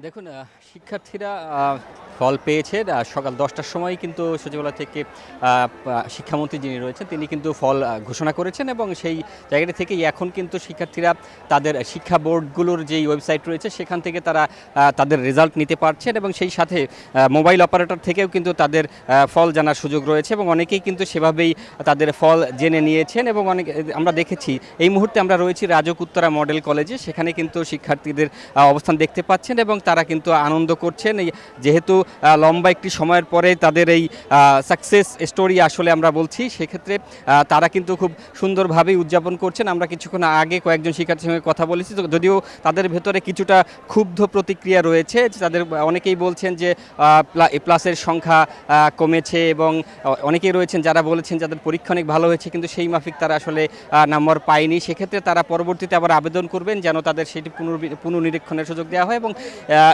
দেখুন শিক্ষার্থীরা ফল পেয়েছে সকাল 10টার সময় কিন্তু সচিবালয় থেকে শিক্ষামন্ত্রী যিনি রয়েছেন তিনি কিন্তু ফল ঘোষণা করেছেন এবং সেই জায়গাটি থেকেই এখন কিন্তু শিক্ষার্থীরা তাদের শিক্ষা বোর্ডগুলোর যেই ওয়েবসাইট রয়েছে সেখান থেকে তারা তাদের রেজাল্ট নিতে পারছেন এবং সেই সাথে মোবাইল অপারেটর থেকেও কিন্তু তাদের ফল জানার সুযোগ রয়েছে এবং অনেকেই কিন্তু সেভাবেই তাদের ফল জেনে নিয়েছেন এবং অনেক আমরা দেখেছি এই মুহূর্তে আমরা রয়েছি রাজক উত্তরা মডেল কলেজে, সেখানে কিন্তু শিক্ষার্থীদের অবস্থান দেখতে পাচ্ছেন এবং তারা কিন্তু আনন্দ করছেন এই যেহেতু লম্বা একটি সময়ের পরে তাদের এই সাকসেস স্টোরি আসলে আমরা বলছি, সেক্ষেত্রে তারা কিন্তু খুব সুন্দরভাবেই উদযাপন করছেন। আমরা কিছুক্ষণ আগে কয়েকজন শিক্ষার্থীর সঙ্গে কথা বলেছি, যদিও তাদের ভেতরে কিছুটা ক্ষুব্ধ প্রতিক্রিয়া রয়েছে। তাদের অনেকেই বলছেন যে প্লাসের সংখ্যা কমেছে এবং অনেকেই রয়েছেন যারা বলেছেন যাদের পরীক্ষা অনেক ভালো হয়েছে কিন্তু সেই মাফিক তারা আসলে নাম্বার পায়নি। সেক্ষেত্রে তারা পরবর্তীতে আবার আবেদন করবেন যেন তাদের সেটি পুনর্নিরীক্ষণের সুযোগ দেওয়া হয় এবং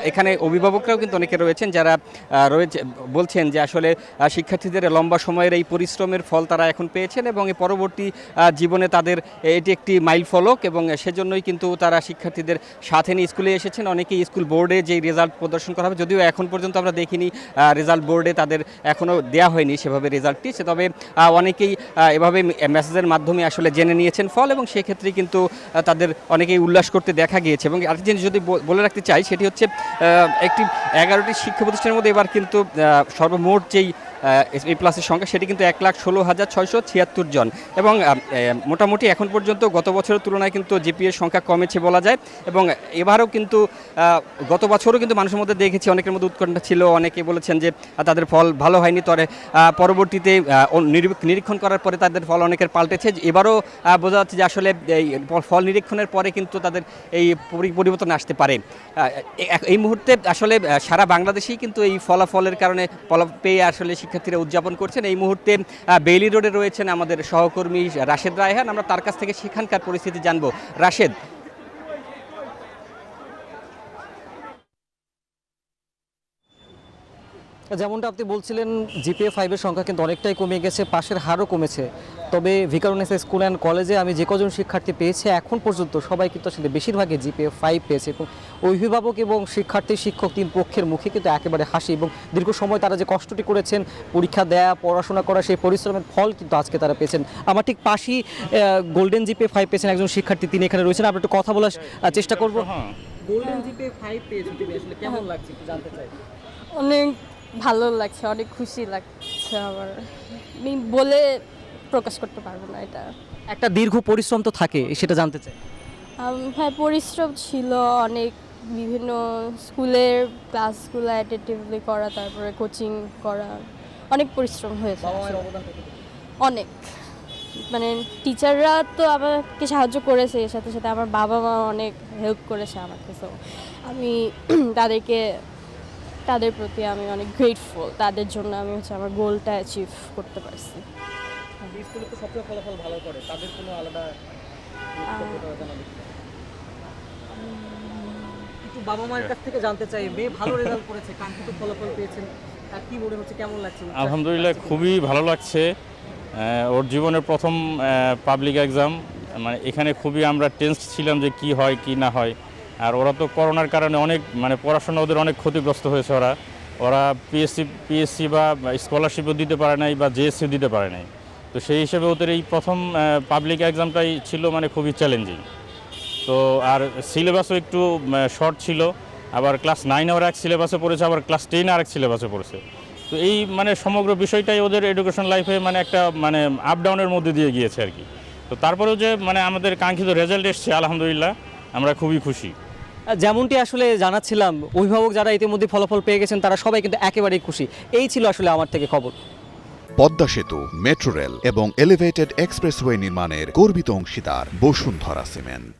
এখানে অভিভাবকরাও কিন্তু অনেকে রয়েছেন যারা বলছেন যে আসলে শিক্ষার্থীদের লম্বা সময়ের এই পরিশ্রমের ফল তারা এখন পেয়েছেন এবং এই পরবর্তী জীবনে তাদের এটি একটি মাইল ফলক এবং সেজন্যই কিন্তু তারা শিক্ষার্থীদের সাথে নিয়ে স্কুলে এসেছেন। অনেকেই স্কুল বোর্ডে যেই রেজাল্ট প্রদর্শন করা হবে, যদিও এখন পর্যন্ত আমরা দেখিনি রেজাল্ট বোর্ডে তাদের এখনও দেওয়া হয়নি সেভাবে রেজাল্টটি, তবে অনেকেই এভাবে মেসেজের মাধ্যমে আসলে জেনে নিয়েছেন ফল এবং সেক্ষেত্রে কিন্তু তাদের অনেকেই উল্লাস করতে দেখা গিয়েছে। এবং আরেকটি জিনিস যদি বলে রাখতে চাই সেটি হচ্ছে একটি 11টি শিক্ষা প্রতিষ্ঠানের মধ্যে এবার কিন্তু সর্বমোট যেই এ প্লাসের সংখ্যা সেটি কিন্তু 1,16,676 জন এবং মোটামুটি এখন পর্যন্ত গত বছরের তুলনায় কিন্তু জিপিএর সংখ্যা কমেছে বলা যায় এবং এবারও কিন্তু গত বছরও কিন্তু মানুষের মধ্যে দেখেছি অনেকের মধ্যে উৎকণ্ঠা ছিল, অনেকে বলেছেন যে তাদের ফল ভালো হয়নি, তবে পরবর্তীতে নিরীক্ষণ করার পরে তাদের ফল অনেকের পাল্টেছে। এবারও বোঝা যাচ্ছে যে আসলে এই ফল নিরীক্ষণের পরে কিন্তু তাদের এই পরিবর্তন আসতে পারে। এই মুহূর্তে আসলে সারা বাংলাদেশেই কিন্তু এই ফলাফলের কারণে পেয়ে আসলে শিক্ষার্থীরা উদযাপন করছেন। এই মুহূর্তে বেইলি রোডে রয়েছেন আমাদের সহকর্মী রাশেদ রায়হান, আমরা তার কাছ থেকে সেখানকার পরিস্থিতি জানবো। রাশেদ, যেমনটা আপনি বলছিলেন জিপিএ 5-এর সংখ্যা কিন্তু অনেকটাই কমে গেছে, পাশের হারও কমেছে। তবে ভিকারুননিসা স্কুল অ্যান্ড কলেজে আমি যে কজন শিক্ষার্থী পেয়েছি এখন পর্যন্ত সবাই কিন্তু আসলে বেশিরভাগই জিপিএ 5 পেয়েছে এবং অভিভাবক এবং শিক্ষার্থী শিক্ষক তিন পক্ষের মুখে কিন্তু একেবারে হাসি এবং দীর্ঘ সময় তারা যে কষ্টটি করেছেন পরীক্ষা দেয়া পড়াশোনা করা সেই পরিশ্রমের ফল কিন্তু আজকে তারা পেয়েছেন। আমার ঠিক পাশেই গোল্ডেন জিপিএ 5 পেয়েছেন একজন শিক্ষার্থী, তিনি এখানে রয়েছেন, আমরা একটু কথা বলার চেষ্টা করবো। গোল্ডেন জিপিএ 5 পেয়েছেন তুমি, আসলে কেমন লাগছে একটু জানতে চাই। অনেক ভালো লাগছে, অনেক খুশি লাগছে আমার, আমি বলে প্রকাশ করতে পারবো না। এটা একটা দীর্ঘ পরিশ্রম তো থাকে, সেটা জানতে চাই। হ্যাঁ, পরিশ্রম ছিল অনেক, বিভিন্ন স্কুলের ক্লাসগুলো অ্যাটেন্টিভলি করা, তারপরে কোচিং করা, অনেক পরিশ্রম হয়েছে অনেক। মানে টিচাররা তো আমাকে সাহায্য করেছে, এর সাথে সাথে আমার বাবা মা অনেক হেল্প করেছে আমাকে, তো আমি তাদের প্রতি আমি অনেক গ্রেটফুল। তাদের জন্য আমি আমার গোলটা অ্যাচিভ করতে পারছি। স্কুলে তো সবচেয়ে ফলাফল ভালো করে, তাদের কোনো আলাদা একটু বাবা মায়ের কাছ থেকে জানতে চাই, মেয়ে ভালো রেজাল্ট করেছে, কাঙ্ক্ষিত ফলাফল পেয়েছেন, কি মনে হচ্ছে, কেমন লাগছে? আলহামদুলিল্লাহ খুবই ভালো লাগছে। ওর জীবনের প্রথম পাবলিক এক্সাম, মানে এখানে খুবই আমরা টেন্স ছিলাম যে কি হয় কি না হয়। আর ওরা তো করোনার কারণে অনেক মানে পড়াশোনা ওদের অনেক ক্ষতিগ্রস্ত হয়েছে। ওরা পিএসসি বা স্কলারশিপও দিতে পারে নাই বা জেএসসিও দিতে পারে নাই। তো সেই হিসেবে ওদের এই প্রথম পাবলিক এক্সামটাই ছিল মানে খুবই চ্যালেঞ্জিং। তো আর সিলেবাসও একটু শর্ট ছিল, আবার ক্লাস 9 ওরা এক সিলেবাসে পড়েছে, আবার ক্লাস 10 আরেক সিলেবাসে পড়েছে। তো এই মানে সমগ্র বিষয়টাই ওদের এডুকেশন লাইফে মানে একটা মানে আপ ডাউনের মধ্যে দিয়ে গিয়েছে আর কি। তো তারপরেও যে মানে আমাদের কাঙ্ক্ষিত রেজাল্ট এসছে আলহামদুলিল্লাহ, আমরা খুবই খুশি। যেমনটি আসলে জানাচ্ছিলাম, অভিভাবক যারা ইতিমধ্যে ফলাফল পেয়ে গেছেন তারা সবাই কিন্তু একেবারেই খুশি। এই ছিল আসলে আমার থেকে খবর। পদ্মা সেতু, মেট্রো রেল এবং এলিভেটেড এক্সপ্রেসওয়ে নির্মাণের গর্বিত অংশীদার বসুন্ধরা সিমেন্ট।